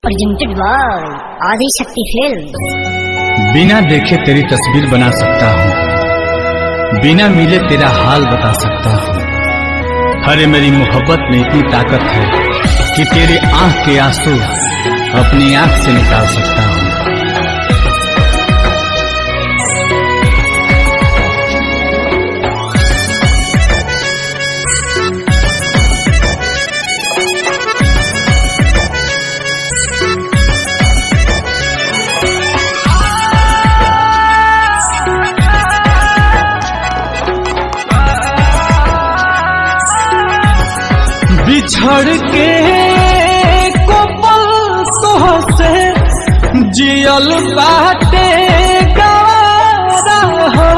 Presented by Adishakti films. बिना देखे तेरी तस्वीर बना सकता हूँ, बिना मिले तेरा हाल बता सकता हूँ। अरे मेरी मोहब्बत में इतनी ताकत है कि तेरे आंख के आंसू अपनी आंख से निकाल सकता हूँ। बिछड़ के कोपल तोहसे जियल बाटे गवारा हो,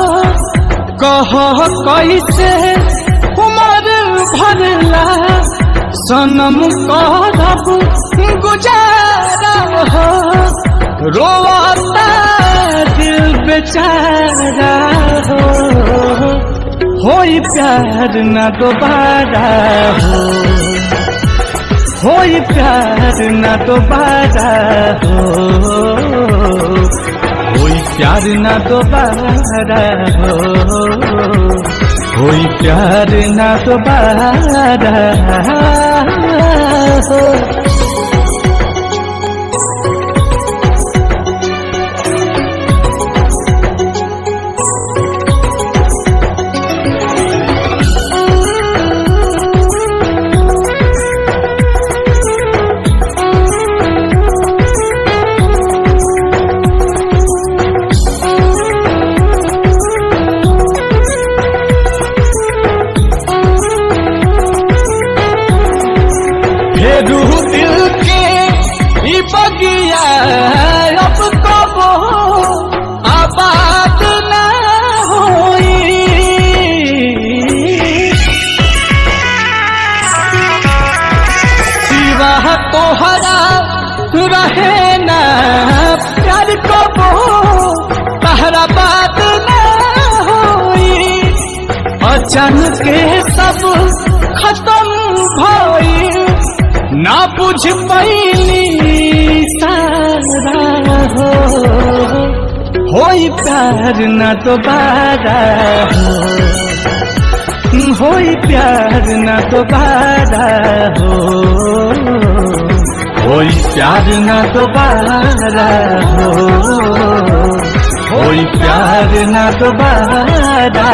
कह कैसे उमर भरला सनम करब गुजारा हो। रोता दिल बेचारा होई प्यार न दोबारा होई प्यार न दोबारा होई प्यार न दोबारा होई प्यार न दोबारा रूह दिल के ई बगिया अब कबो आबाद न होई। सिवा तोहरा रहे न प्यार कबो तहरा बात न होई। अचानक के सब खत्म भई ना बुझ पैली सारा होई प्यार न दोबारा होई प्यार न दोबारा होई प्यार न दोबारा होई प्यार न दोबारा।